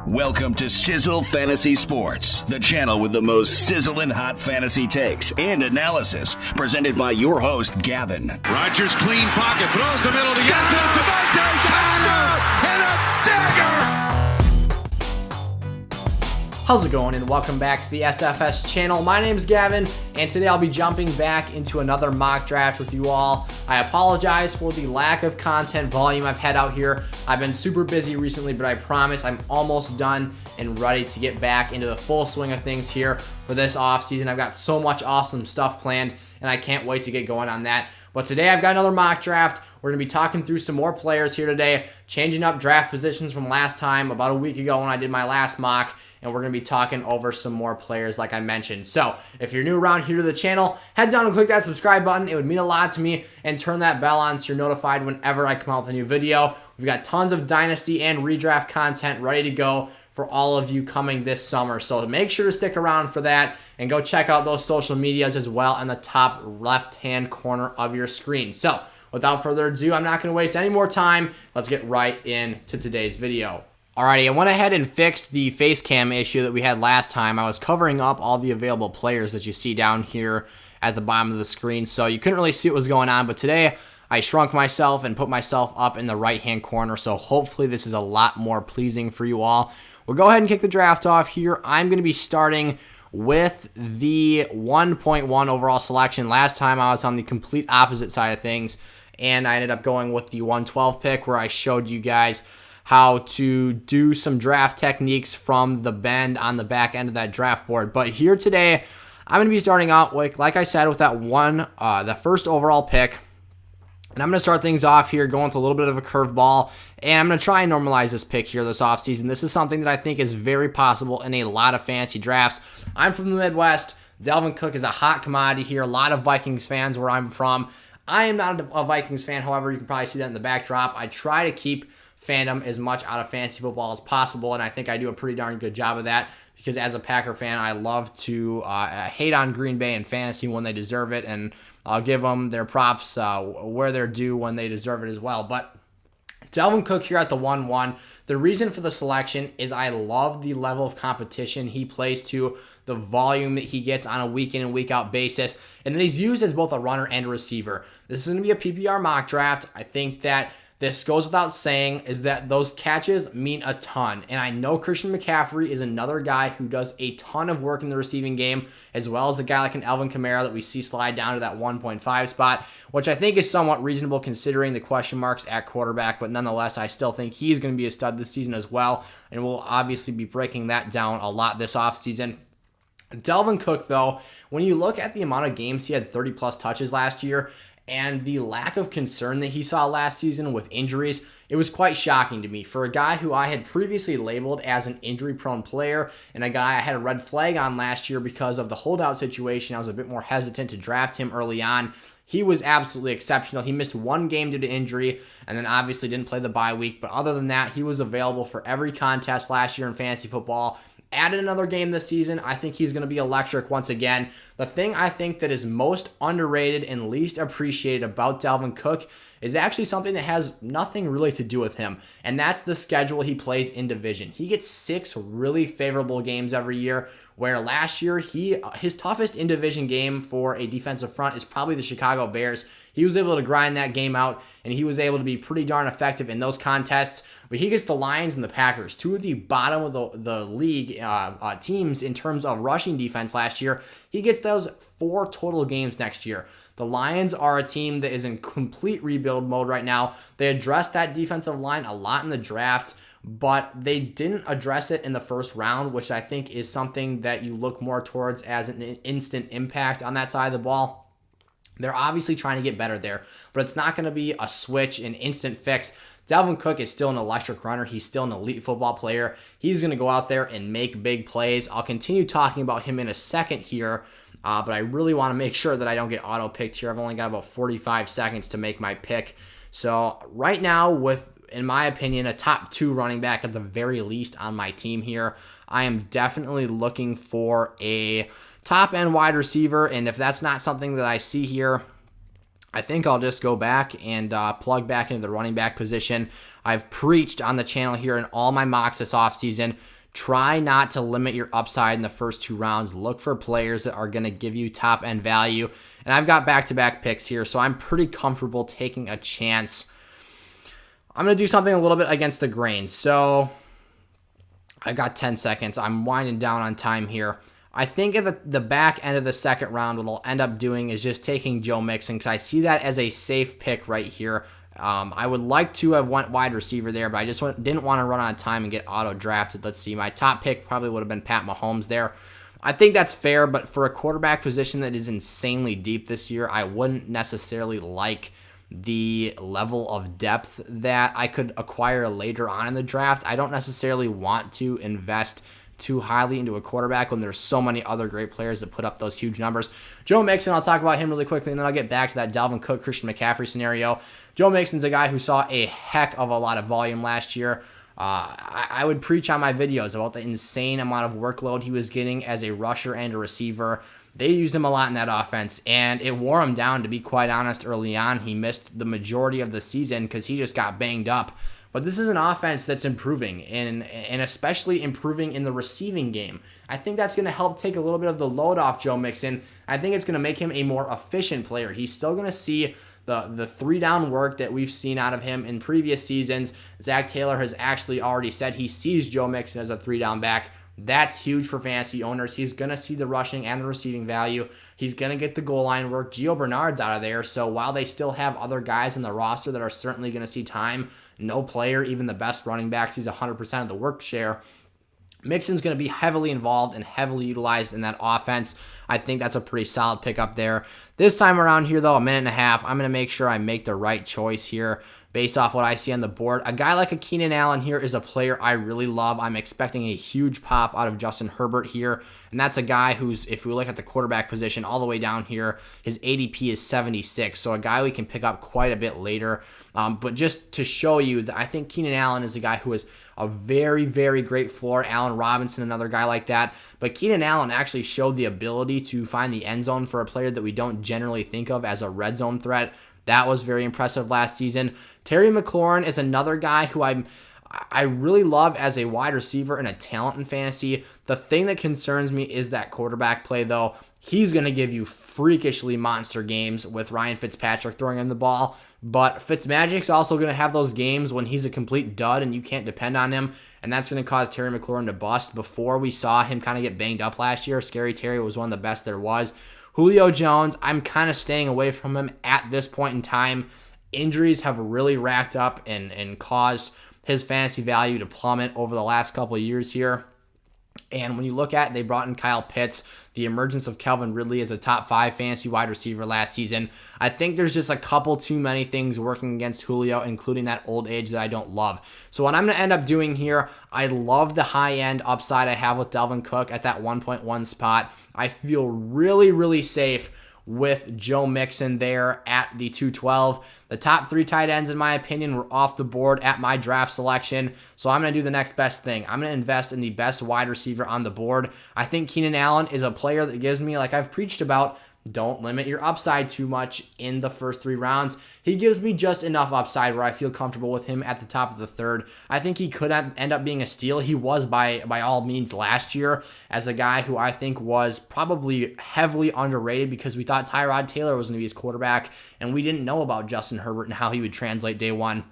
Welcome to Sizzle Fantasy Sports, the channel with the most sizzling hot fantasy takes and analysis, presented by your host, Gavin. Rodgers clean pocket, throws the middle to Yancey, Devante, touchdown, and a dagger! How's it going, and welcome back to the SFS channel. My name's Gavin, and today I'll be jumping back into another mock draft with you all. I apologize for the lack of content volume I've had out here. I've been super busy recently, but I promise I'm almost done and ready to get back into the full swing of things here for this offseason. I've got so much awesome stuff planned, and I can't wait to get going on that. But today I've got another mock draft. We're going to be talking through some more players here today, changing up draft positions from last time, about a week ago when I did my last mock, and we're going to be talking over some more players like I mentioned. So if you're new around here to the channel, head down and click that subscribe button. It would mean a lot to me, and turn that bell on so you're notified whenever I come out with a new video. We've got tons of dynasty and redraft content ready to go for all of you coming this summer. So make sure to stick around for that, and go check out those social medias as well in the top left-hand corner of your screen. So without further ado, I'm not going to waste any more time. Let's get right into today's video. Alrighty, I went ahead and fixed the face cam issue that we had last time. I was covering up all the available players that you see down here at the bottom of the screen, so you couldn't really see what was going on. But today, I shrunk myself and put myself up in the right-hand corner, so hopefully this is a lot more pleasing for you all. We'll go ahead and kick the draft off here. I'm going to be starting with the 1.1 overall selection. Last time I was on the complete opposite side of things, and I ended up going with the 112 pick, where I showed you guys how to do some draft techniques from the bend on the back end of that draft board. But here today, I'm going to be starting out, like I said, with that the first overall pick. And I'm going to start things off here going with a little bit of a curveball. And I'm going to try and normalize this pick here this offseason. This is something that I think is very possible in a lot of fantasy drafts. I'm from the Midwest. Delvin Cook is a hot commodity here. A lot of Vikings fans where I'm from. I am not a Vikings fan, however, you can probably see that in the backdrop. I try to keep fandom as much out of fantasy football as possible, and I think I do a pretty darn good job of that, because as a Packer fan, I love to hate on Green Bay and fantasy when they deserve it, and I'll give them their props where they're due when they deserve it as well. But Delvin Cook here at the 1-1. The reason for the selection is I love the level of competition he plays to, the volume that he gets on a week in and week out basis, and that he's used as both a runner and a receiver. This is going to be a PPR mock draft. I think that this goes without saying, is that those catches mean a ton. And I know Christian McCaffrey is another guy who does a ton of work in the receiving game, as well as a guy like an Alvin Kamara that we see slide down to that 1.5 spot, which I think is somewhat reasonable considering the question marks at quarterback. But nonetheless, I still think he's going to be a stud this season as well, and we'll obviously be breaking that down a lot this offseason. Delvin Cook, though, when you look at the amount of games he had 30-plus touches last year, and the lack of concern that he saw last season with injuries, it was quite shocking to me. For a guy who I had previously labeled as an injury-prone player, and a guy I had a red flag on last year because of the holdout situation, I was a bit more hesitant to draft him early on. He was absolutely exceptional. He missed one game due to injury, and then obviously didn't play the bye week. But other than that, he was available for every contest last year in fantasy football. Added another game this season. I think he's going to be electric once again. The thing I think that is most underrated and least appreciated about Dalvin Cook is actually something that has nothing really to do with him, and that's the schedule he plays in division. He gets 6 really favorable games every year, where last year his toughest in division game for a defensive front is probably the Chicago Bears. He was able to grind that game out, and he was able to be pretty darn effective in those contests. But he gets the Lions and the Packers, two of the bottom of the league teams in terms of rushing defense last year. He gets those 4 total games next year. The Lions are a team that is in complete rebuild mode right now. They addressed that defensive line a lot in the draft, but they didn't address it in the first round, which I think is something that you look more towards as an instant impact on that side of the ball. They're obviously trying to get better there, but it's not going to be a switch, an instant fix. Dalvin Cook is still an electric runner. He's still an elite football player. He's going to go out there and make big plays. I'll continue talking about him in a second here, but I really want to make sure that I don't get auto-picked here. I've only got about 45 seconds to make my pick. So right now, with, in my opinion, a top 2 running back at the very least on my team here, I am definitely looking for a top-end wide receiver, and if that's not something that I see here, I think I'll just go back and plug back into the running back position. I've preached on the channel here in all my mocks this offseason, try not to limit your upside in the first 2 rounds. Look for players that are going to give you top end value. And I've got back-to-back picks here, so I'm pretty comfortable taking a chance. I'm going to do something a little bit against the grain. So I got 10 seconds. I'm winding down on time here. I think at the back end of the second round, what I'll end up doing is just taking Joe Mixon, because I see that as a safe pick right here. I would like to have went wide receiver there, but I just didn't want to run out of time and get auto-drafted. Let's see. My top pick probably would have been Pat Mahomes there. I think that's fair, but for a quarterback position that is insanely deep this year, I wouldn't necessarily like the level of depth that I could acquire later on in the draft. I don't necessarily want to invest too highly into a quarterback when there's so many other great players that put up those huge numbers. Joe Mixon, I'll talk about him really quickly, and then I'll get back to that Dalvin Cook, Christian McCaffrey scenario. Joe Mixon's a guy who saw a heck of a lot of volume last year. I would preach on my videos about the insane amount of workload he was getting as a rusher and a receiver. They used him a lot in that offense, and it wore him down, to be quite honest. Early on, he missed the majority of the season because he just got banged up. But this is an offense that's improving, and especially improving in the receiving game. I think that's going to help take a little bit of the load off Joe Mixon. I think it's going to make him a more efficient player. He's still going to see the 3-down work that we've seen out of him in previous seasons. Zach Taylor has actually already said he sees Joe Mixon as a 3-down back. That's huge for fantasy owners. He's going to see the rushing and the receiving value. He's going to get the goal line work. Gio Bernard's out of there, so while they still have other guys in the roster that are certainly going to see time, no player, even the best running backs, he's 100% of the work share. Mixon's going to be heavily involved and heavily utilized in that offense. I think that's a pretty solid pickup there. This time around here, though, a minute and a half, I'm going to make sure I make the right choice here based off what I see on the board. A guy like a Keenan Allen here is a player I really love. I'm expecting a huge pop out of Justin Herbert here, and that's a guy who's, if we look at the quarterback position all the way down here, his ADP is 76, so a guy we can pick up quite a bit later. But just to show you that I think Keenan Allen is a guy who is a very, very great floor. Allen Robinson, another guy like that. But Keenan Allen actually showed the ability to find the end zone for a player that we don't generally think of as a red zone threat. That was very impressive last season. Terry McLaurin is another guy who I really love as a wide receiver and a talent in fantasy. The thing that concerns me is that quarterback play, though. He's going to give you freakishly monster games with Ryan Fitzpatrick throwing him the ball. But Fitzmagic's also going to have those games when he's a complete dud and you can't depend on him. And that's going to cause Terry McLaurin to bust. Before we saw him kind of get banged up last year, Scary Terry was one of the best there was. Julio Jones, I'm kind of staying away from him at this point in time. Injuries have really racked up and caused his fantasy value to plummet over the last couple of years here. And when you look at, they brought in Kyle Pitts, the emergence of Calvin Ridley as a top 5 fantasy wide receiver last season. I think there's just a couple too many things working against Julio, including that old age that I don't love. So what I'm going to end up doing here, I love the high-end upside I have with Delvin Cook at that 1.1 spot. I feel really, really safe with Joe Mixon there at the 212. The top 3 tight ends, in my opinion, were off the board at my draft selection, so I'm going to do the next best thing. I'm going to invest in the best wide receiver on the board. I think Keenan Allen is a player that gives me, like I've preached about, don't limit your upside too much in the first 3 rounds. He gives me just enough upside where I feel comfortable with him at the top of the 3rd. I think he could end up being a steal. He was by all means last year as a guy who I think was probably heavily underrated because we thought Tyrod Taylor was going to be his quarterback and we didn't know about Justin Herbert and how he would translate day one.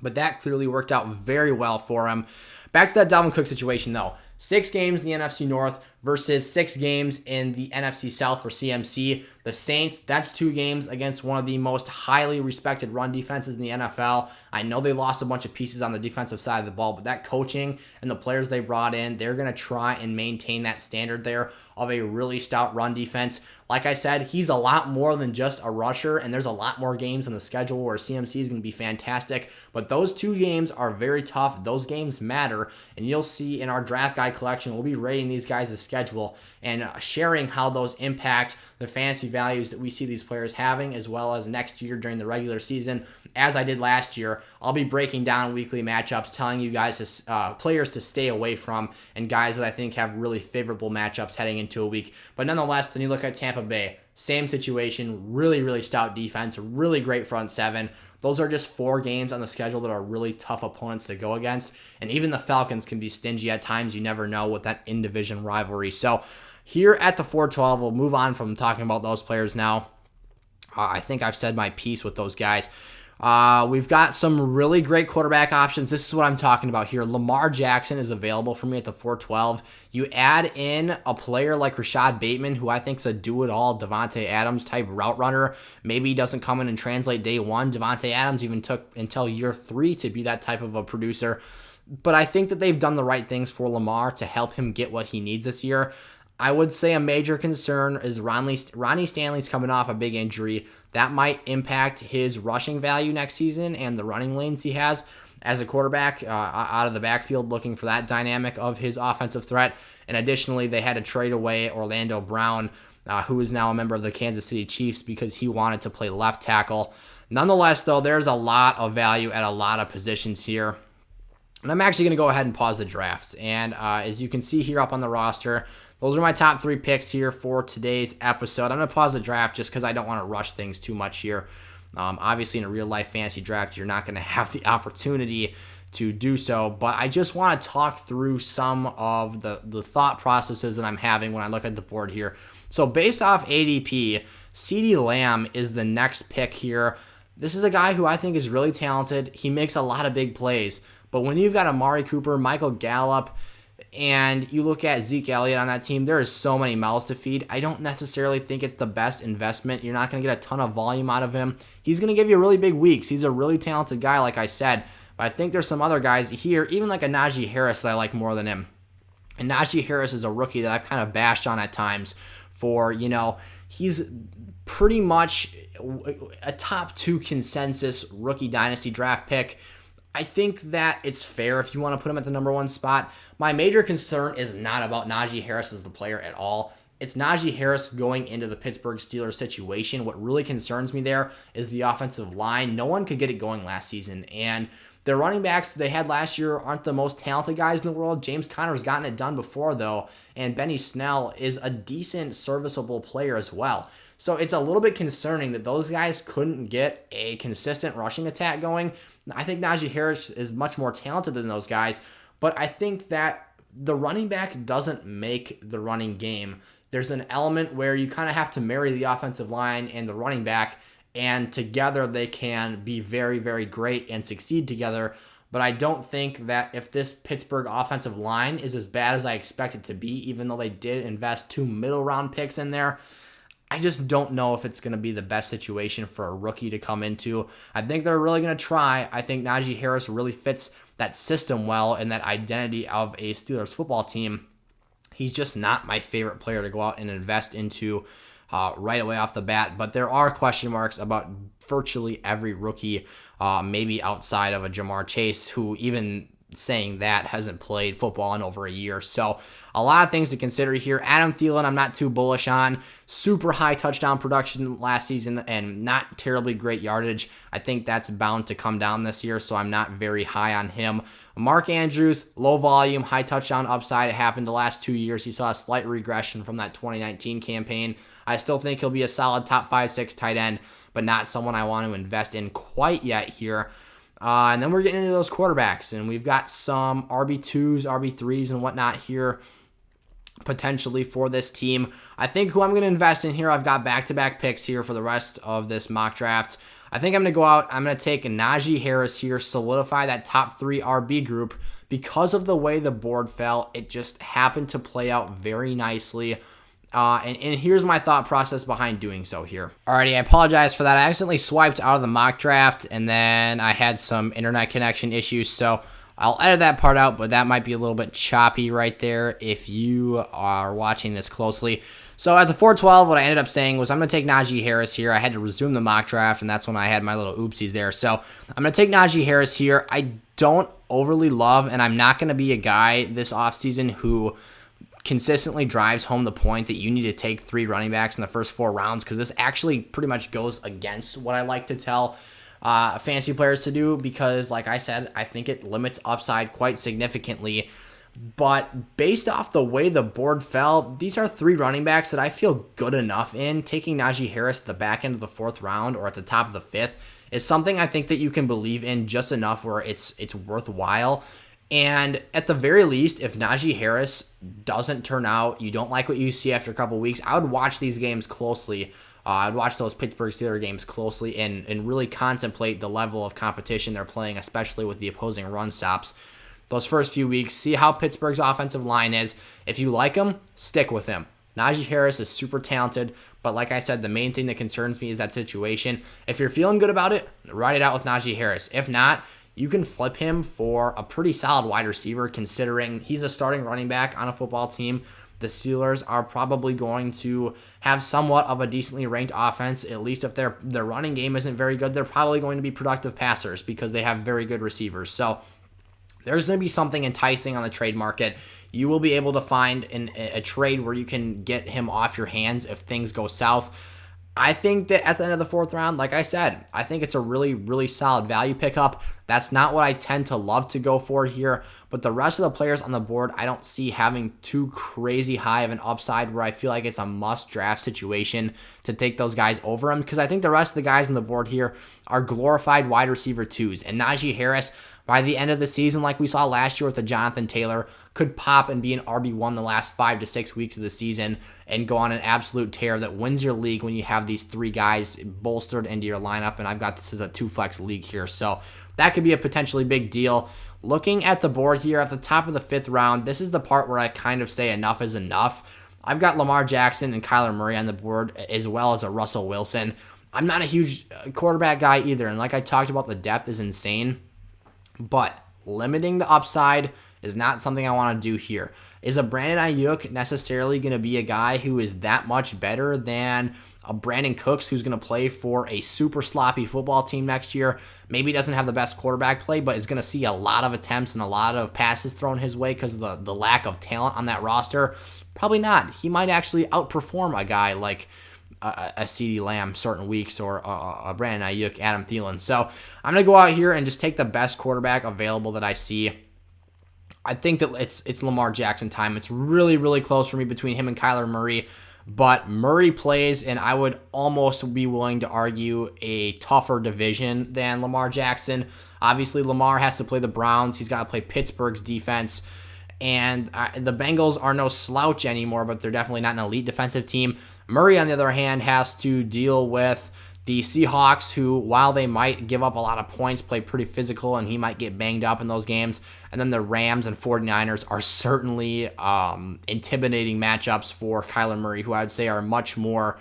But that clearly worked out very well for him. Back to that Dalvin Cook situation though. 6 games in the NFC North versus 6 games in the NFC South for CMC. The Saints, that's 2 games against one of the most highly respected run defenses in the NFL. I know they lost a bunch of pieces on the defensive side of the ball, but that coaching and the players they brought in, they're going to try and maintain that standard there of a really stout run defense. Like I said, he's a lot more than just a rusher, and there's a lot more games on the schedule where CMC is going to be fantastic. But those 2 games are very tough. Those games matter, and you'll see in our draft guide collection, we'll be rating these guys' schedule and sharing how those impact the fantasy values that we see these players having, as well as next year during the regular season. As I did last year, I'll be breaking down weekly matchups, telling you guys players to stay away from, and guys that I think have really favorable matchups heading into a week. But nonetheless, then you look at Tampa Bay. same situation, really, really stout defense, really great front seven. Those are just 4 games on the schedule that are really tough opponents to go against. And even the Falcons can be stingy at times. You never know with that in-division rivalry. So here at the 412, we'll move on from talking about those players now. I think I've said my piece with those guys. We've got some really great quarterback options. This is what I'm talking about here. Lamar Jackson is available for me at the 412. You add in a player like Rashad Bateman, who I think is a do-it-all Devante Adams type route runner. Maybe he doesn't come in and translate day 1. Devante Adams even took until year 3 to be that type of a producer. But I think that they've done the right things for Lamar to help him get what he needs this year. I would say a major concern is Ronnie Stanley's coming off a big injury. That might impact his rushing value next season and the running lanes he has as a quarterback out of the backfield, looking for that dynamic of his offensive threat. And additionally, they had to trade away Orlando Brown, who is now a member of the Kansas City Chiefs, because he wanted to play left tackle. Nonetheless, though, there's a lot of value at a lot of positions here. And I'm actually going to go ahead and pause the draft. And as you can see here up on the roster, those are my top 3 picks here for today's episode. I'm going to pause the draft just because I don't want to rush things too much here. Obviously, in a real-life fantasy draft, you're not going to have the opportunity to do so. But I just want to talk through some of the thought processes that I'm having when I look at the board here. So based off ADP, CeeDee Lamb is the next pick here. This is a guy who I think is really talented. He makes a lot of big plays. But when you've got Amari Cooper, Michael Gallup, and you look at Zeke Elliott on that team, there is so many mouths to feed. I don't necessarily think it's the best investment. You're not going to get a ton of volume out of him. He's going to give you really big weeks. He's a really talented guy, like I said. But I think there's some other guys here, even like a Najee Harris, that I like more than him. And Najee Harris is a rookie that I've kind of bashed on at times for, he's pretty much a top 2 consensus rookie dynasty draft pick. I think that it's fair if you want to put him at the number 1 spot. My major concern is not about Najee Harris as the player at all. It's Najee Harris going into the Pittsburgh Steelers situation. What really concerns me there is the offensive line. No one could get it going last season. And their running backs they had last year aren't the most talented guys in the world. James Conner's gotten it done before, though. And Benny Snell is a decent, serviceable player as well. So it's a little bit concerning that those guys couldn't get a consistent rushing attack going. I think Najee Harris is much more talented than those guys, but I think that the running back doesn't make the running game. There's an element where you kind of have to marry the offensive line and the running back, and together they can be very, very great and succeed together. But I don't think that if this Pittsburgh offensive line is as bad as I expect it to be, even though they did invest 2 middle-round picks in there, I just don't know if it's going to be the best situation for a rookie to come into. I think they're really going to try. I think Najee Harris really fits that system well and that identity of a Steelers football team. He's just not my favorite player to go out and invest into right away off the bat. But there are question marks about virtually every rookie, maybe outside of a Jamar Chase, who even saying that hasn't played football in over a year. So a lot of things to consider here. Adam Thielen, I'm not too bullish on. Super high touchdown production last season and not terribly great yardage. I think that's bound to come down this year, so I'm not very high on him. Mark Andrews, low volume, high touchdown upside. It happened the last 2 years. He saw a slight regression from that 2019 campaign. I still think he'll be a solid top 5-6 tight end, but not someone I want to invest in quite yet here. And then we're getting into those quarterbacks, and we've got some RB2s, RB3s, and whatnot here potentially for this team. I think who I'm going to invest in here, I've got back-to-back picks here for the rest of this mock draft. I think I'm going to go out, I'm going to take Najee Harris here, solidify that top 3 RB group. Because of the way the board fell, it just happened to play out very nicely. And here's my thought process behind doing so here. Alrighty, I apologize for that. I accidentally swiped out of the mock draft, and then I had some internet connection issues, so I'll edit that part out, but that might be a little bit choppy right there if you are watching this closely. So at the 412, what I ended up saying was I'm going to take Najee Harris here. I had to resume the mock draft, and that's when I had my little oopsies there. So I'm going to take Najee Harris here. I don't overly love, and I'm not going to be a guy this offseason who consistently drives home the point that you need to take 3 running backs in the first 4 rounds, because this actually pretty much goes against what I like to tell fantasy players to do, because like I said, I think it limits upside quite significantly. But based off the way the board fell, these are 3 running backs that I feel good enough in. Taking Najee Harris at the back end of the 4th round or at the top of the 5th is something I think that you can believe in just enough where it's worthwhile. And at the very least, if Najee Harris doesn't turn out, you don't like what you see after a couple weeks, I would watch these games closely. I'd watch those Pittsburgh Steelers games closely and really contemplate the level of competition they're playing, especially with the opposing run stops. Those first few weeks, see how Pittsburgh's offensive line is. If you like him, stick with him. Najee Harris is super talented, but like I said, the main thing that concerns me is that situation. If you're feeling good about it, ride it out with Najee Harris. If not, you can flip him for a pretty solid wide receiver, considering he's a starting running back on a football team. The Steelers are probably going to have somewhat of a decently ranked offense. At least if their running game isn't very good, they're probably going to be productive passers because they have very good receivers. So there's going to be something enticing on the trade market. You will be able to find a trade where you can get him off your hands if things go south. I think that at the end of the 4th round, like I said, I think it's a really, really solid value pickup. That's not what I tend to love to go for here, but the rest of the players on the board, I don't see having too crazy high of an upside where I feel like it's a must-draft situation to take those guys over them, because I think the rest of the guys on the board here are glorified wide receiver 2s, and Najee Harris, by the end of the season, like we saw last year with the Jonathan Taylor, could pop and be an RB1 the last 5 to 6 weeks of the season and go on an absolute tear that wins your league when you have these 3 guys bolstered into your lineup. And I've got this as a 2-flex league here, so that could be a potentially big deal. Looking at the board here at the top of the 5th round, this is the part where I kind of say enough is enough. I've got Lamar Jackson and Kyler Murray on the board, as well as a Russell Wilson. I'm not a huge quarterback guy either, and like I talked about, the depth is insane. But limiting the upside is not something I want to do here. Is a Brandon Ayuk necessarily going to be a guy who is that much better than a Brandon Cooks who's going to play for a super sloppy football team next year? Maybe doesn't have the best quarterback play, but is going to see a lot of attempts and a lot of passes thrown his way because of the lack of talent on that roster? Probably not. He might actually outperform a guy like a CeeDee Lamb certain weeks, or a Brandon Ayuk, Adam Thielen. So I'm going to go out here and just take the best quarterback available that I see. I think that it's Lamar Jackson time. It's really, really close for me between him and Kyler Murray, but Murray plays, and I would almost be willing to argue, a tougher division than Lamar Jackson. Obviously, Lamar has to play the Browns. He's got to play Pittsburgh's defense. And the Bengals are no slouch anymore, but they're definitely not an elite defensive team. Murray, on the other hand, has to deal with the Seahawks, who, while they might give up a lot of points, play pretty physical, and he might get banged up in those games. And then the Rams and 49ers are certainly intimidating matchups for Kyler Murray, who I would say are much more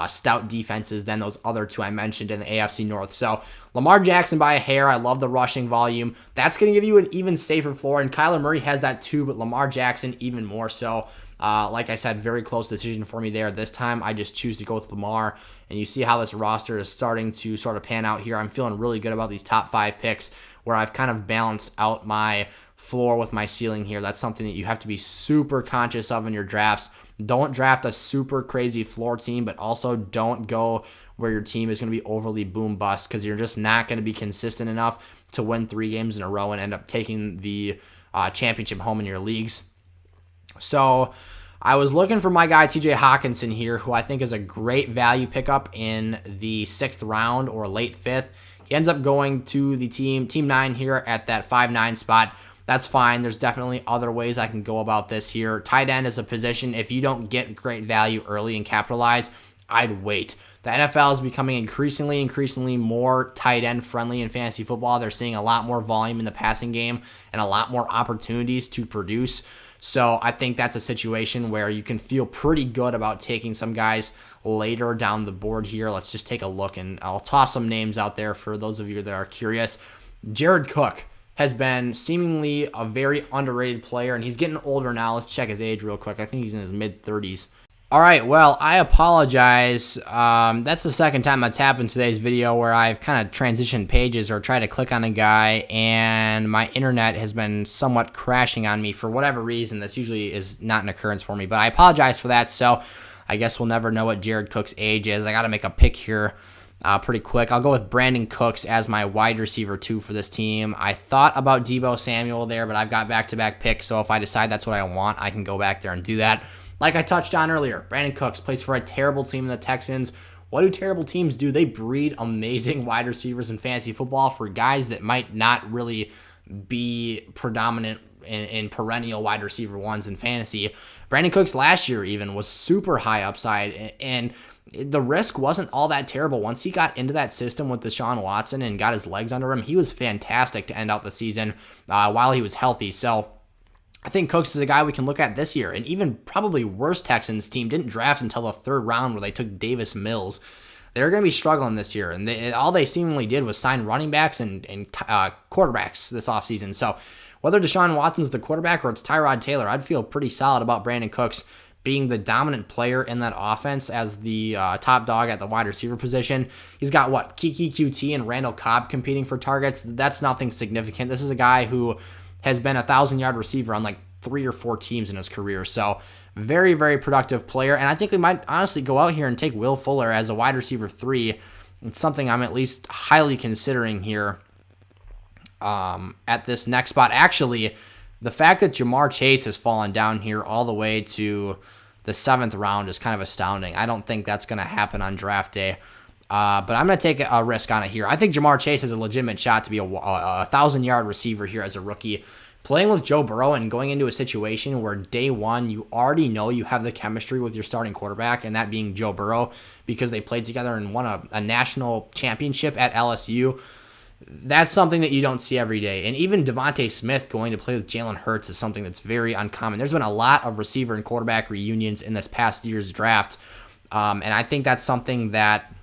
stout defenses than those other 2 I mentioned in the AFC North. So Lamar Jackson by a hair. I love the rushing volume. That's going to give you an even safer floor, and Kyler Murray has that too, but Lamar Jackson even more so. Like I said, very close decision for me there. This time, I just choose to go with Lamar, and you see how this roster is starting to sort of pan out here. I'm feeling really good about these top 5 picks, where I've kind of balanced out my floor with my ceiling here. That's something that you have to be super conscious of in your drafts. Don't draft a super crazy floor team, but also don't go where your team is going to be overly boom bust, because you're just not going to be consistent enough to win 3 games in a row and end up taking the championship home in your leagues. So I was looking for my guy TJ Hawkinson here, who I think is a great value pickup in the 6th round or late 5th. He ends up going to the team 9 here at that 5-9 spot. That's fine. There's definitely other ways I can go about this here. Tight end is a position, if you don't get great value early and capitalize, I'd wait. The NFL is becoming increasingly more tight end friendly in fantasy football. They're seeing a lot more volume in the passing game and a lot more opportunities to produce. So I think that's a situation where you can feel pretty good about taking some guys later down the board here. Let's just take a look, and I'll toss some names out there for those of you that are curious. Jared Cook has been seemingly a very underrated player, and he's getting older now. Let's check his age real quick. I think he's in his mid-30s. All right, well, I apologize. That's the second time that's happened in today's video where I've kind of transitioned pages or tried to click on a guy, and my internet has been somewhat crashing on me for whatever reason. This usually is not an occurrence for me, but I apologize for that. So I guess we'll never know what Jared Cook's age is. I got to make a pick here. pretty quick. I'll go with Brandon Cooks as my wide receiver 2 for this team. I thought about Deebo Samuel there, but I've got back-to-back picks, so if I decide that's what I want, I can go back there and do that. Like I touched on earlier, Brandon Cooks plays for a terrible team in the Texans. What do terrible teams do? They breed amazing wide receivers in fantasy football for guys that might not really be predominant in perennial wide receiver ones in fantasy. Brandon Cooks last year even was super high upside, and the risk wasn't all that terrible. Once he got into that system with Deshaun Watson and got his legs under him, he was fantastic to end out the season while he was healthy. So I think Cooks is a guy we can look at this year. And even probably worse Texans team didn't draft until the 3rd round where they took Davis Mills. They're going to be struggling this year. And all they seemingly did was sign running backs and quarterbacks this offseason. So whether Deshaun Watson's the quarterback or it's Tyrod Taylor, I'd feel pretty solid about Brandon Cooks being the dominant player in that offense as the top dog at the wide receiver position. He's got, Kiki QT and Randall Cobb competing for targets. That's nothing significant. This is a guy who has been a 1,000-yard receiver on 3 or 4 teams in his career. So very, very productive player. And I think we might honestly go out here and take Will Fuller as a wide receiver 3. It's something I'm at least highly considering here at this next spot. Actually, the fact that Jamar Chase has fallen down here all the way to the 7th round is kind of astounding. I don't think that's going to happen on draft day. But I'm going to take a risk on it here. I think Jamar Chase has a legitimate shot to be a 1,000-yard receiver here as a rookie. Playing with Joe Burrow and going into a situation where day one you already know you have the chemistry with your starting quarterback, and that being Joe Burrow, because they played together and won a national championship at LSU. That's something that you don't see every day. And even Devante Smith going to play with Jalen Hurts is something that's very uncommon. There's been a lot of receiver and quarterback reunions in this past year's draft. And I think that's something that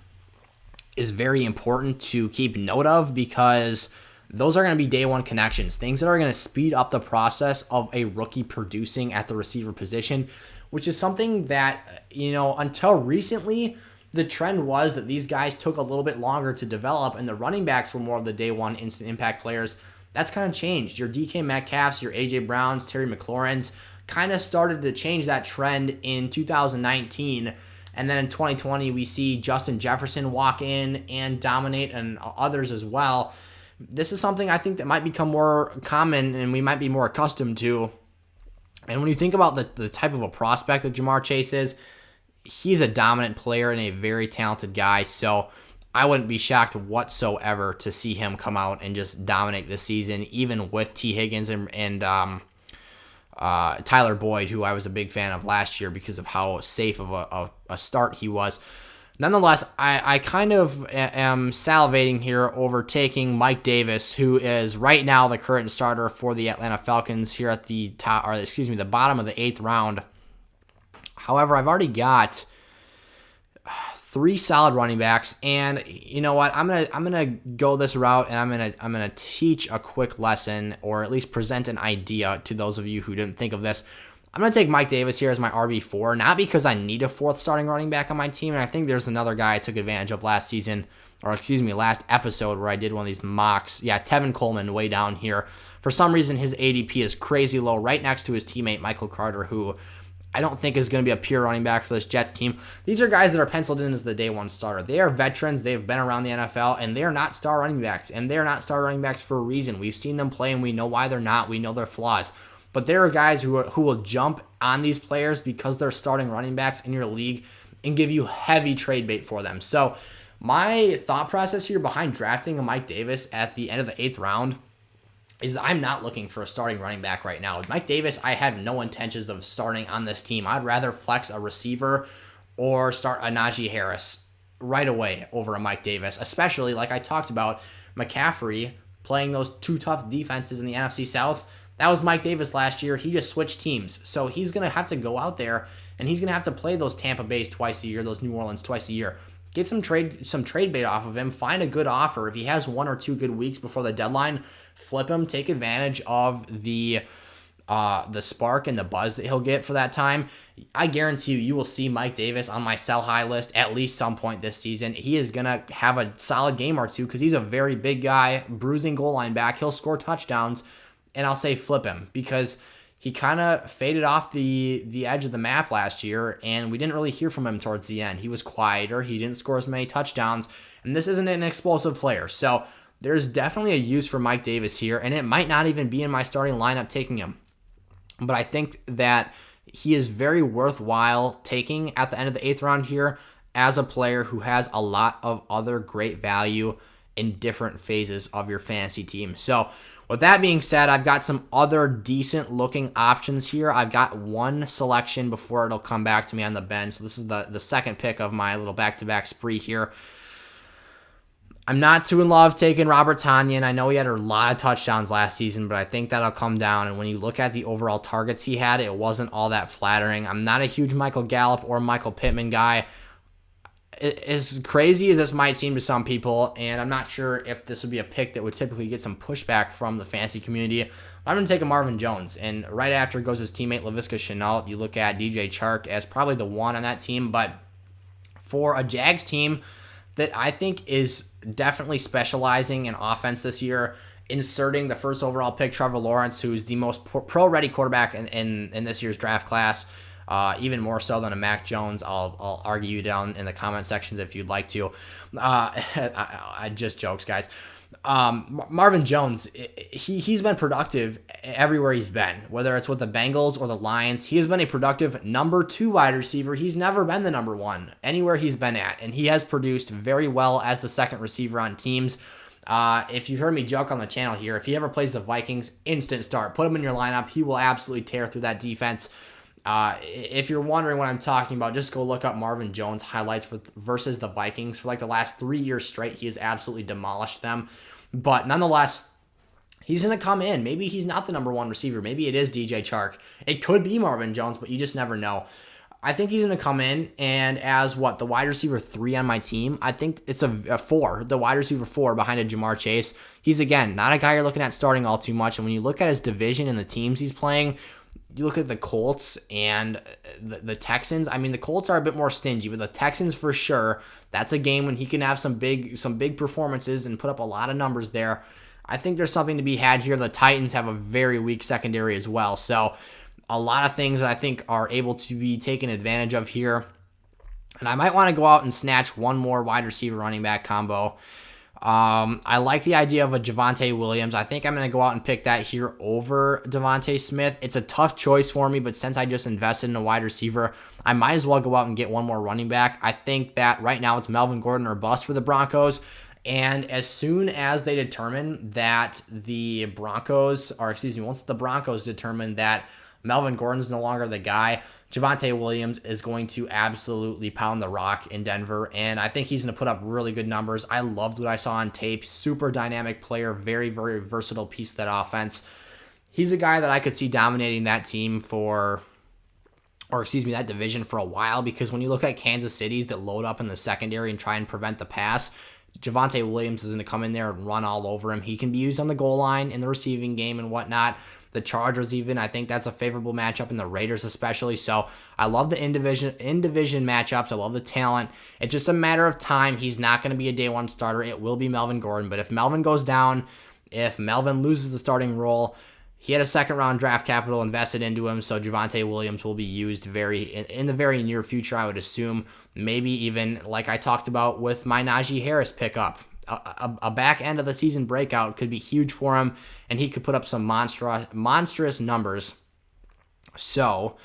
is very important to keep note of, because those are going to be day one connections, things that are going to speed up the process of a rookie producing at the receiver position, which is something that, until recently, the trend was that these guys took a little bit longer to develop, and the running backs were more of the day one instant impact players. That's kind of changed. Your DK Metcalfs, your AJ Browns, Terry McLaurins kind of started to change that trend in 2019. And then in 2020, we see Justin Jefferson walk in and dominate, and others as well. This is something I think that might become more common and we might be more accustomed to. And when you think about the type of a prospect that Jamar Chase is, he's a dominant player and a very talented guy. So I wouldn't be shocked whatsoever to see him come out and just dominate this season, even with T. Higgins and Tyler Boyd, who I was a big fan of last year because of how safe of a start he was. Nonetheless, I kind of am salivating here over taking Mike Davis, who is right now the current starter for the Atlanta Falcons here at the the bottom of the 8th round. However, I've already got 3 solid running backs, and you know what? I'm gonna go this route, and I'm gonna teach a quick lesson, or at least present an idea to those of you who didn't think of this. I'm going to take Mike Davis here as my RB4, not because I need a 4th starting running back on my team, and I think there's another guy I took advantage of last episode where I did one of these mocks. Yeah, Tevin Coleman way down here. For some reason, his ADP is crazy low, right next to his teammate Michael Carter, who I don't think is going to be a pure running back for this Jets team. These are guys that are penciled in as the day one starter. They are veterans. They've been around the NFL, and they are not star running backs, and they are not star running backs for a reason. We've seen them play, and we know why they're not. We know their flaws. But there are guys who will jump on these players because they're starting running backs in your league and give you heavy trade bait for them. So my thought process here behind drafting a Mike Davis at the end of the 8th round is I'm not looking for a starting running back right now. With Mike Davis, I have no intentions of starting on this team. I'd rather flex a receiver or start a Najee Harris right away over a Mike Davis, especially like I talked about McCaffrey playing those 2 tough defenses in the NFC South. That was Mike Davis last year. He just switched teams. So he's going to have to go out there, and he's going to have to play those Tampa Bays twice a year, those New Orleans twice a year. Get some trade bait off of him. Find a good offer. If he has 1 or 2 good weeks before the deadline, flip him. Take advantage of the spark and the buzz that he'll get for that time. I guarantee you will see Mike Davis on my sell high list at least some point this season. He is going to have a solid game or two because he's a very big guy, bruising goal line back. He'll score touchdowns. And I'll say flip him because he kind of faded off the edge of the map last year, and we didn't really hear from him towards the end. He was quieter. He didn't score as many touchdowns, And this isn't an explosive player. So there's definitely a use for Mike Davis here, and it might not even be in my starting lineup taking him. But I think that he is very worthwhile taking at the end of the 8th round here as a player who has a lot of other great value in different phases of your fantasy team. So with that being said, I've got some other decent looking options here. I've got one selection before it'll come back to me on the bench. So this is the second pick of my little back-to-back spree here. I'm not too in love taking Robert Tonyan. I know he had a lot of touchdowns last season, but I think that'll come down. And when you look at the overall targets he had, it wasn't all that flattering. I'm not a huge Michael Gallup or Michael Pittman guy. As crazy as this might seem to some people, and I'm not sure if this would be a pick that would typically get some pushback from the fantasy community, I'm going to take a Marvin Jones. And right after goes his teammate Laviska Shenault. You look at DJ Chark as probably the one on that team, but for a Jags team that I think is definitely specializing in offense this year, inserting the first overall pick, Trevor Lawrence, who's the most pro-ready quarterback in this year's draft class, even more so than a Mac Jones. I'll argue you down in the comment sections if you'd like to. I just jokes, guys. Marvin Jones, he's been productive everywhere he's been, whether it's with the Bengals or the Lions. He has been a productive number 2 wide receiver. He's never been the number 1 anywhere he's been at, and he has produced very well as the second receiver on teams. If you've heard me joke on the channel here, if he ever plays the Vikings, instant start. Put him in your lineup. He will absolutely tear through that defense. If you're wondering what I'm talking about, just go look up Marvin Jones highlights versus the Vikings. For like the last 3 years straight, he has absolutely demolished them. But nonetheless, he's going to come in. Maybe he's not the number 1 receiver. Maybe it is DJ Chark. It could be Marvin Jones, but you just never know. I think he's going to come in, and as the wide receiver 3 on my team, I think it's a 4, the wide receiver 4 behind a Jamar Chase. He's, again, not a guy you're looking at starting all too much. And when you look at his division and the teams he's playing, you look at the Colts and the Texans. I mean, the Colts are a bit more stingy, but the Texans for sure, that's a game when he can have some big performances and put up a lot of numbers there. I think there's something to be had here. The Titans have a very weak secondary as well. So a lot of things I think are able to be taken advantage of here. And I might want to go out and snatch one more wide receiver running back combo. I like the idea of a Javonte Williams. I think I'm going to go out and pick that here over Devante Smith. It's a tough choice for me, but since I just invested in a wide receiver, I might as well go out and get one more running back. I think that right now it's Melvin Gordon or bust for the Broncos. And as soon as they determine that once the Broncos determine that Melvin Gordon's no longer the guy, Javonte Williams is going to absolutely pound the rock in Denver, and I think he's going to put up really good numbers. I loved what I saw on tape. Super dynamic player, very, very versatile piece of that offense. He's a guy that I could see dominating that team that division for a while, because when you look at Kansas City's that load up in the secondary and try and prevent the pass, Javonte Williams is going to come in there and run all over him. He can be used on the goal line in the receiving game and whatnot. The Chargers even, I think that's a favorable matchup, and the Raiders especially. So I love the in-division matchups. I love the talent. It's just a matter of time. He's not going to be a day 1 starter. It will be Melvin Gordon. But if Melvin goes down, if Melvin loses the starting role, he had a second-round draft capital invested into him, so Javonte Williams will be used in the very near future, I would assume. Maybe even, like I talked about with my Najee Harris pickup. A back end of the season breakout could be huge for him, and he could put up some monstrous numbers. So,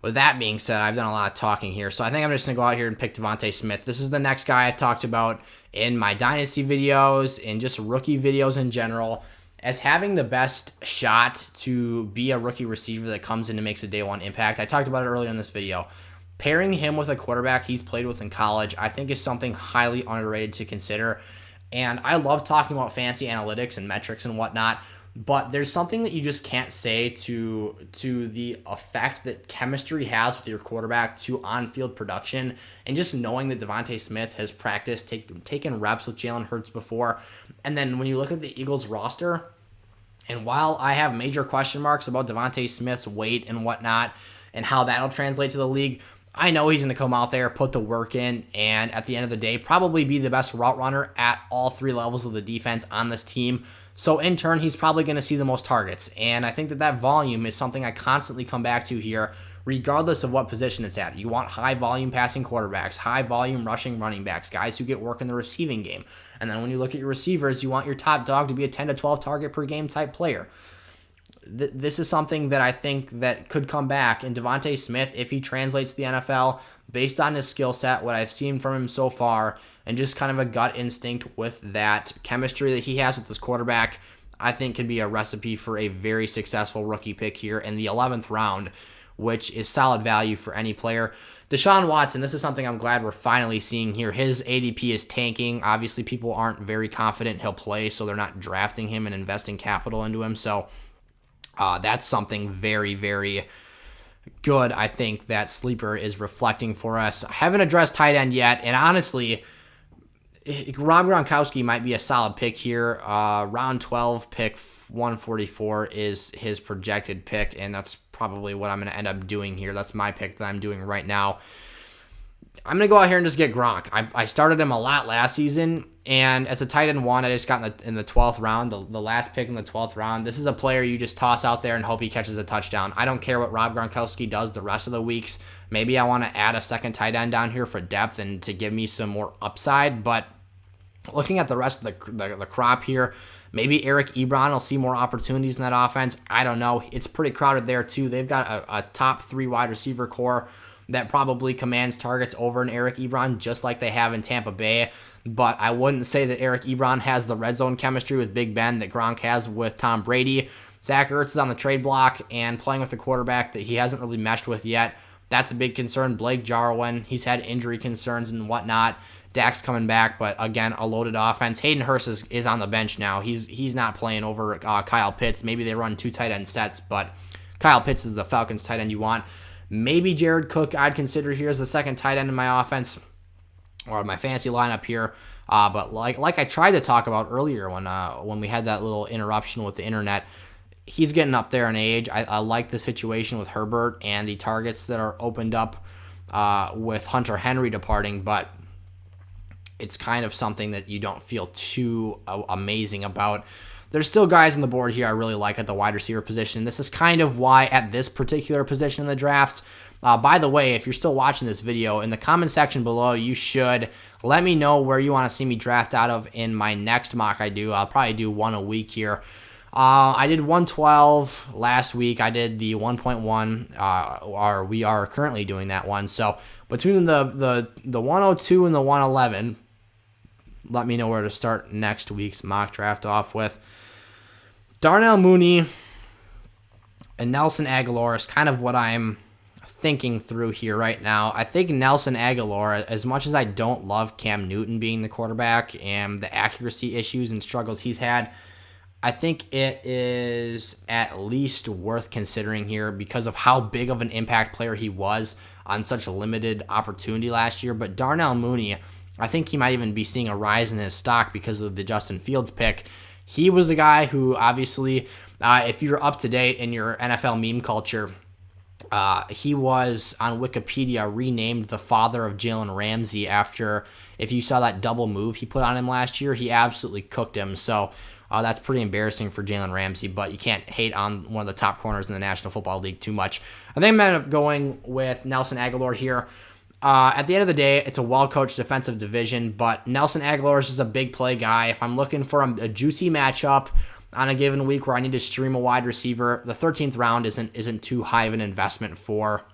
with that being said, I've done a lot of talking here, so I think I'm just going to go out here and pick Devante Smith. This is the next guy I talked about in my Dynasty videos and just rookie videos in general as having the best shot to be a rookie receiver that comes in and makes a day 1 impact. I talked about it earlier in this video. Pairing him with a quarterback he's played with in college, I think, is something highly underrated to consider. And I love talking about fantasy analytics and metrics and whatnot, but there's something that you just can't say to the effect that chemistry has with your quarterback to on-field production, and just knowing that Devante Smith has practiced, taken reps with Jalen Hurts before. And then when you look at the Eagles roster, and while I have major question marks about Devante Smith's weight and whatnot and how that'll translate to the league, I know he's going to come out there, put the work in, and at the end of the day, probably be the best route runner at all 3 levels of the defense on this team. So in turn, he's probably going to see the most targets. And I think that volume is something I constantly come back to here, regardless of what position it's at. You want high volume passing quarterbacks, high volume rushing running backs, guys who get work in the receiving game. And then when you look at your receivers, you want your top dog to be a 10 to 12 target per game type player. This is something that I think that could come back in Devante Smith if he translates to the NFL based on his skill set, what I've seen from him so far, and just kind of a gut instinct with that chemistry that he has with this quarterback. I think could be a recipe for a very successful rookie pick here in the 11th round, which is solid value for any player. Deshaun Watson, this is something I'm glad we're finally seeing here. His ADP is tanking. Obviously, people aren't very confident he'll play, so they're not drafting him and investing capital into him. So that's something very, very good, I think, that Sleeper is reflecting for us. I haven't addressed tight end yet, and honestly, Rob Gronkowski might be a solid pick here. Round 12, pick 144 is his projected pick, and that's probably what I'm going to end up doing here. That's my pick that I'm doing right now. I'm going to go out here and just get Gronk. I started him a lot last season, and as a tight end one, I just got in the 12th round, the last pick in the 12th round. This is a player you just toss out there and hope he catches a touchdown. I don't care what Rob Gronkowski does the rest of the weeks. Maybe I want to add a second tight end down here for depth and to give me some more upside, but looking at the rest of the crop here, maybe Eric Ebron will see more opportunities in that offense. I don't know. It's pretty crowded there, too. They've got a top 3 wide receiver core that probably commands targets over an Eric Ebron, just like they have in Tampa Bay. But I wouldn't say that Eric Ebron has the red zone chemistry with Big Ben that Gronk has with Tom Brady. Zach Ertz is on the trade block and playing with a quarterback that he hasn't really meshed with yet. That's a big concern. Blake Jarwin, he's had injury concerns and whatnot. Dak's coming back, but again, a loaded offense. Hayden Hurst is on the bench now. He's not playing over Kyle Pitts. Maybe they run 2 tight end sets, but Kyle Pitts is the Falcons tight end you want. Maybe Jared Cook I'd consider here as the second tight end in my offense or my fantasy lineup here. But like I tried to talk about earlier when we had that little interruption with the internet, he's getting up there in age. I like the situation with Herbert and the targets that are opened up with Hunter Henry departing, but it's kind of something that you don't feel too amazing about. There's still guys on the board here I really like at the wide receiver position. This is kind of why at this particular position in the drafts, by the way, if you're still watching this video, in the comment section below, you should let me know where you want to see me draft out of in my next mock I do. I'll probably do one a week here. I did 112 last week. I did the 1.1, or we are currently doing that one. So between the 102 and the 111, let me know where to start next week's mock draft off with. Darnell Mooney and Nelson Aguilera is kind of what I'm thinking through here right now. I think Nelson Aguilera, as much as I don't love Cam Newton being the quarterback and the accuracy issues and struggles he's had, I think it is at least worth considering here because of how big of an impact player he was on such a limited opportunity last year. But Darnell Mooney, I think he might even be seeing a rise in his stock because of the Justin Fields pick. He was a guy who obviously, if you're up to date in your NFL meme culture, he was on Wikipedia renamed the father of Jalen Ramsey after, if you saw that double move he put on him last year, he absolutely cooked him. So that's pretty embarrassing for Jalen Ramsey, but you can't hate on one of the top corners in the National Football League too much. I think I'm going to end up going with Nelson Aguilar here. At the end of the day, it's a well-coached defensive division, but Nelson Aguilar is just a big play guy. If I'm looking for a juicy matchup on a given week where I need to stream a wide receiver, the 13th round isn't too high of an investment for.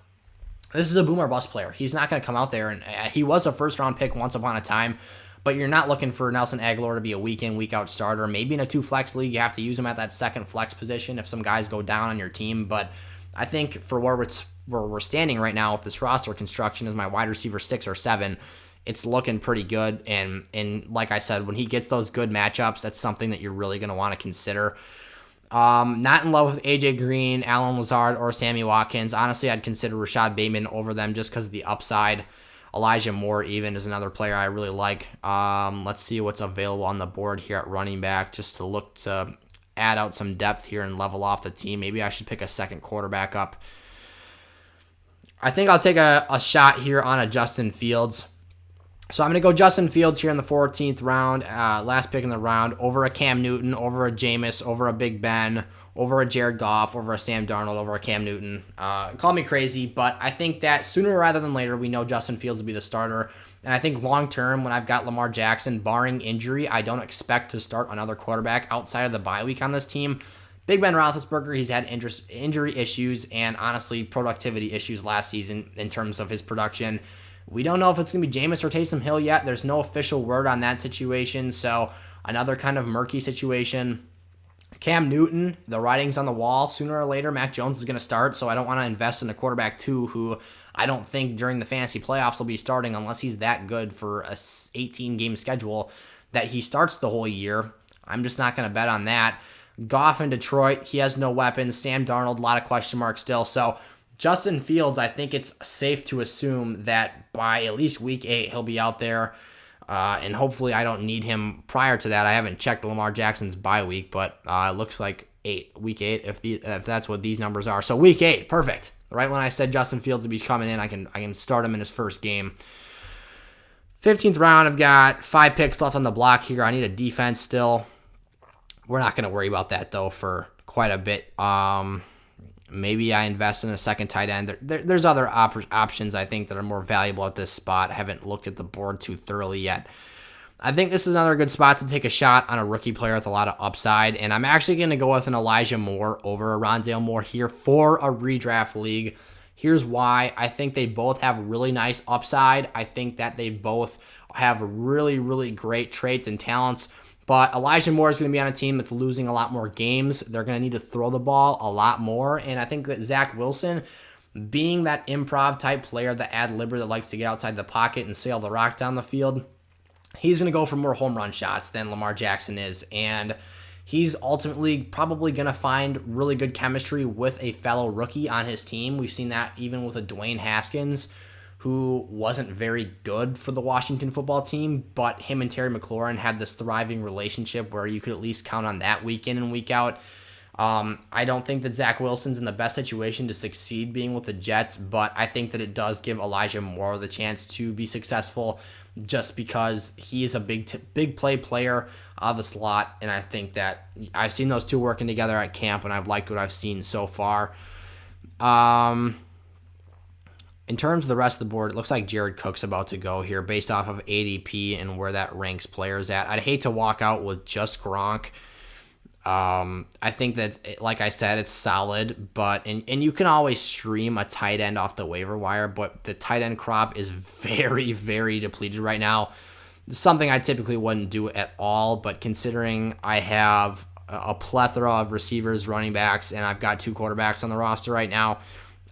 This is a boom or bust player. He's not going to come out there, and he was a first-round pick once upon a time, but you're not looking for Nelson Aguilar to be a week-in, week-out starter. Maybe in a 2-flex league, you have to use him at that second flex position if some guys go down on your team, but I think for where we're standing right now with this roster construction as my wide receiver 6 or 7, it's looking pretty good. And like I said, when he gets those good matchups, that's something that you're really going to want to consider. Not in love with AJ Green, Alan Lazard, or Sammy Watkins. Honestly, I'd consider Rashad Bateman over them just because of the upside. Elijah Moore even is another player I really like. Let's see what's available on the board here at running back just to look to add out some depth here and level off the team. Maybe I should pick a second quarterback up. I think I'll take a shot here on a Justin Fields. So I'm going to go Justin Fields here in the 14th round, last pick in the round, over a Cam Newton, over a Jameis, over a Big Ben, over a Jared Goff, over a Sam Darnold, over a Cam Newton. Call me crazy, but I think that sooner rather than later, we know Justin Fields will be the starter. And I think long-term, when I've got Lamar Jackson, barring injury, I don't expect to start another quarterback outside of the bye week on this team. Big Ben Roethlisberger, he's had injury issues and honestly productivity issues last season in terms of his production. We don't know if it's going to be Jameis or Taysom Hill yet. There's no official word on that situation, so another kind of murky situation. Cam Newton, the writing's on the wall. Sooner or later, Mac Jones is going to start, so I don't want to invest in a quarterback, too, who I don't think during the fantasy playoffs will be starting unless he's that good for a 18-game schedule that he starts the whole year. I'm just not going to bet on that. Goff in Detroit, he has no weapons. Sam Darnold, a lot of question marks still, so Justin Fields, I think it's safe to assume that by at least week 8, he'll be out there, and hopefully I don't need him prior to that. I haven't checked Lamar Jackson's bye week, but it looks like week 8, if that's what these numbers are. So week 8, perfect. Right when I said Justin Fields, if he's coming in, I can start him in his first game. 15th round, I've got 5 picks left on the block here. I need a defense still. We're not going to worry about that, though, for quite a bit. Maybe I invest in a second tight end. There's other options, I think, that are more valuable at this spot. I haven't looked at the board too thoroughly yet. I think this is another good spot to take a shot on a rookie player with a lot of upside, and I'm actually going to go with an Elijah Moore over a Rondale Moore here for a redraft league. Here's why. I think they both have really nice upside. I think that they both have really, really great traits and talents. But Elijah Moore is going to be on a team that's losing a lot more games. They're going to need to throw the ball a lot more. And I think that Zach Wilson, being that improv type player, the ad-libber that likes to get outside the pocket and sail the rock down the field, he's going to go for more home run shots than Lamar Jackson is. And he's ultimately probably going to find really good chemistry with a fellow rookie on his team. We've seen that even with a Dwayne Haskins, who wasn't very good for the Washington football team, but him and Terry McLaurin had this thriving relationship where you could at least count on that week in and week out. I don't think that Zach Wilson's in the best situation to succeed being with the Jets, but I think that it does give Elijah Moore the chance to be successful just because he is a big play player out of the slot, and I think that I've seen those two working together at camp, and I've liked what I've seen so far. In terms of the rest of the board, it looks like Jared Cook's about to go here based off of ADP and where that ranks players at. I'd hate to walk out with just Gronk. I think that, like I said, it's solid, but and you can always stream a tight end off the waiver wire, but the tight end crop is very, very depleted right now. Something I typically wouldn't do at all, but considering I have a plethora of receivers, running backs, and I've got 2 quarterbacks on the roster right now,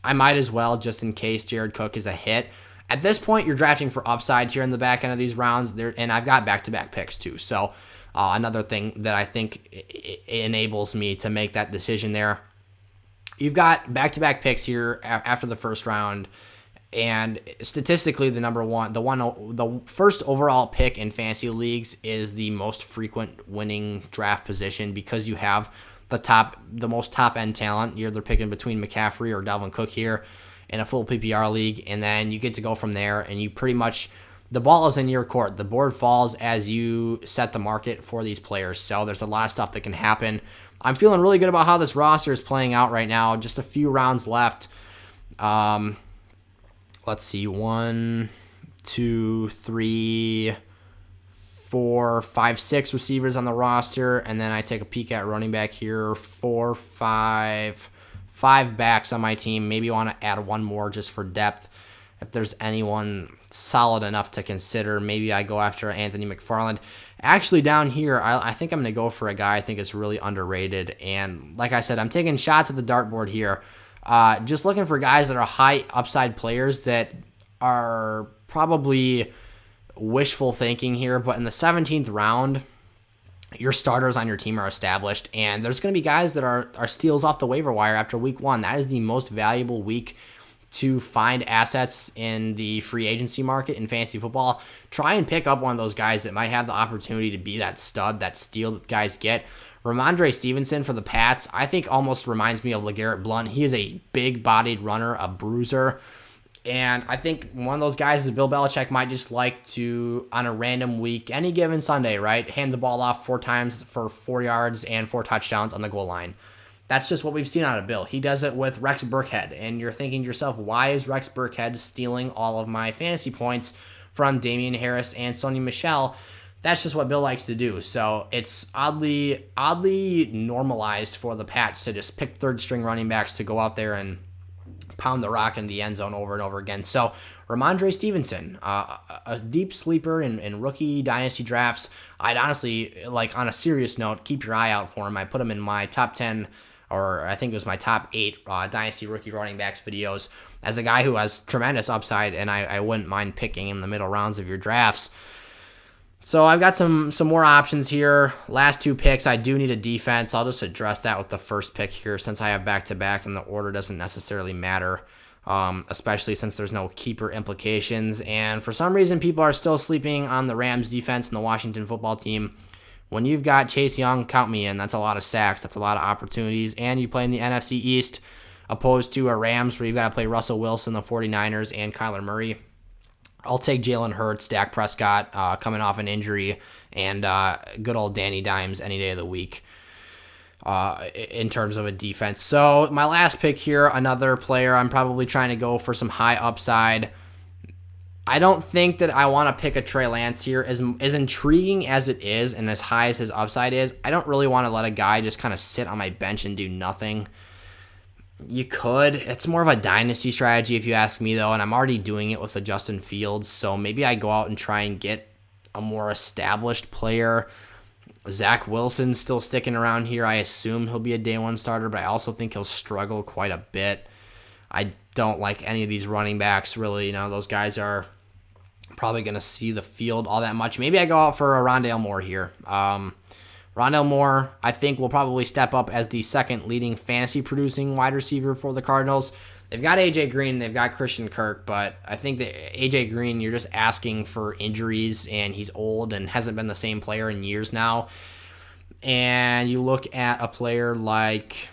I might as well, just in case Jared Cook is a hit. At this point, you're drafting for upside here in the back end of these rounds, and I've got back-to-back picks too. So another thing that I think enables me to make that decision there. You've got back-to-back picks here after the first round, and statistically, the first overall pick in fantasy leagues is the most frequent winning draft position because you have the most top-end talent. You're either picking between McCaffrey or Delvin Cook here in a full PPR league, and then you get to go from there, and you pretty much, the ball is in your court. The board falls as you set the market for these players, so there's a lot of stuff that can happen. I'm feeling really good about how this roster is playing out right now. Just a few rounds left. Let's see, 1, 2, 3... 4, 5, 6 receivers on the roster, and then I take a peek at running back here. 4, 5 backs on my team. Maybe want to add one more just for depth. If there's anyone solid enough to consider, maybe I go after Anthony McFarland. Actually, down here, I think I'm going to go for a guy I think is really underrated. And like I said, I'm taking shots at the dartboard here. Just looking for guys that are high upside players that are probably wishful thinking here, but in the 17th round, your starters on your team are established, and there's going to be guys that are steals off the waiver wire after week 1. That is the most valuable week to find assets in the free agency market in fantasy football. Try and pick up one of those guys that might have the opportunity to be that stud, that steal that guys get. Romandre Stevenson for the Pats, I think almost reminds me of LeGarrette Blount. He is a big-bodied runner, a bruiser. And I think one of those guys that Bill Belichick might just like to, on a random week, any given Sunday, right, hand the ball off 4 times for 4 yards and 4 touchdowns on the goal line. That's just what we've seen out of Bill. He does it with Rex Burkhead, and you're thinking to yourself, why is Rex Burkhead stealing all of my fantasy points from Damian Harris and Sony Michel? That's just what Bill likes to do. So it's oddly normalized for the Pats to just pick third-string running backs to go out there and pound the rock in the end zone over and over again. So Romandre Stevenson, a deep sleeper in rookie dynasty drafts. I'd honestly, like, on a serious note, keep your eye out for him. I put him in my top 10, or I think it was my top 8 dynasty rookie running backs videos, as a guy who has tremendous upside, and I wouldn't mind picking in the middle rounds of your drafts. So I've got some more options here. Last 2 picks, I do need a defense. I'll just address that with the first pick here, since I have back-to-back and the order doesn't necessarily matter, especially since there's no keeper implications. And for some reason, people are still sleeping on the Rams defense and the Washington football team. When you've got Chase Young, count me in. That's a lot of sacks. That's a lot of opportunities. And you play in the NFC East, opposed to a Rams where you've got to play Russell Wilson, the 49ers, and Kyler Murray. I'll take Jalen Hurts, Dak Prescott coming off an injury, and good old Danny Dimes any day of the week in terms of a defense. So my last pick here, another player I'm probably trying to go for some high upside. I don't think that I want to pick a Trey Lance here. As intriguing as it is and as high as his upside is, I don't really want to let a guy just kind of sit on my bench and do nothing. You could. It's more of a dynasty strategy if you ask me, though, and I'm already doing it with the Justin Fields, so maybe I go out and try and get a more established player. Zach Wilson's still sticking around here. I assume he'll be a day 1 starter, but I also think he'll struggle quite a bit. I don't like any of these running backs, really. Those guys are probably going to see the field all that much. Maybe I go out for a Rondale Moore here. Rondale Moore, I think, will probably step up as the second leading fantasy-producing wide receiver for the Cardinals. They've got A.J. Green, they've got Christian Kirk, but I think that A.J. Green, you're just asking for injuries, and he's old and hasn't been the same player in years now. And you look at a player like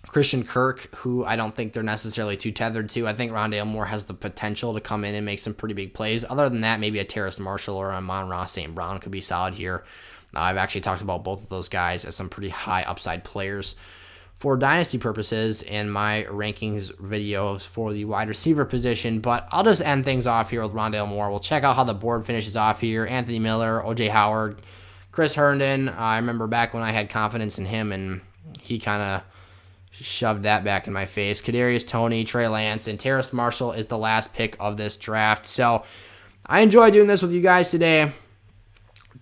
Christian Kirk, who I don't think they're necessarily too tethered to. I think Rondale Moore has the potential to come in and make some pretty big plays. Other than that, maybe a Terrace Marshall or a Amon-Ra St. Brown could be solid here. I've actually talked about both of those guys as some pretty high upside players for dynasty purposes in my rankings videos for the wide receiver position. But I'll just end things off here with Rondale Moore. We'll check out how the board finishes off here. Anthony Miller, O.J. Howard, Chris Herndon. I remember back when I had confidence in him, and he kind of shoved that back in my face. Kadarius Toney, Trey Lance, and Terrace Marshall is the last pick of this draft. So I enjoy doing this with you guys today.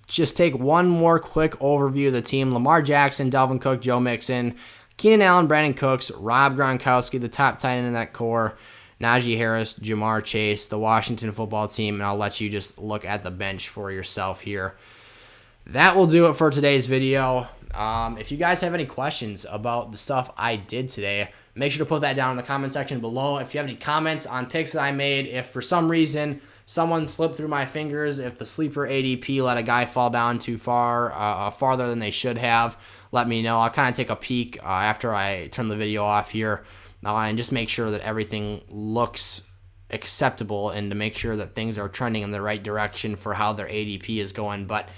Just take one more quick overview of the team. Lamar Jackson, Delvin Cook, Joe Mixon, Keenan Allen, Brandon Cooks, Rob Gronkowski, the top tight end in that core, Najee Harris, Jamar Chase, the Washington football team, and I'll let you just look at the bench for yourself here. That will do it for today's video. If you guys have any questions about the stuff I did today, make sure to put that down in the comment section below. If you have any comments on picks that I made, if for some reason someone slipped through my fingers, if the sleeper ADP let a guy fall down too far, farther than they should have, let me know. I'll kind of take a peek after I turn the video off here and just make sure that everything looks acceptable and to make sure that things are trending in the right direction for how their ADP is going. But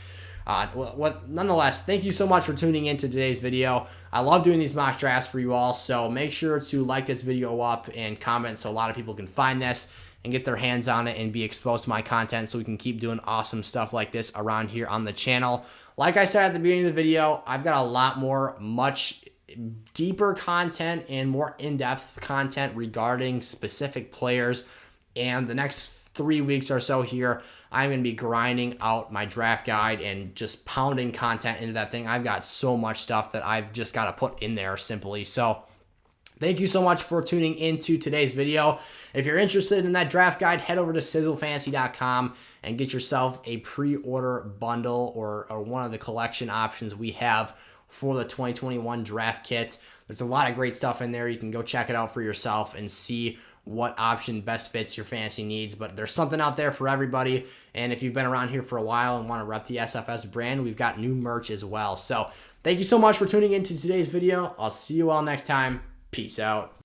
nonetheless, thank you so much for tuning in to today's video. I love doing these mock drafts for you all, so make sure to like this video up and comment so a lot of people can find this and get their hands on it and be exposed to my content so we can keep doing awesome stuff like this around here on the channel. Like I said at the beginning of the video, I've got a lot more, much deeper content and more in-depth content regarding specific players, and the next 3 weeks or so here, I'm going to be grinding out my draft guide and just pounding content into that thing. I've got so much stuff that I've just got to put in there simply. So thank you so much for tuning into today's video. If you're interested in that draft guide, head over to sizzlefantasy.com and get yourself a pre-order bundle or one of the collection options we have for the 2021 draft kit. There's a lot of great stuff in there. You can go check it out for yourself and see what option best fits your fantasy needs. But there's something out there for everybody. And if you've been around here for a while and want to rep the SFS brand, we've got new merch as well. So thank you so much for tuning into today's video. I'll see you all next time. Peace out.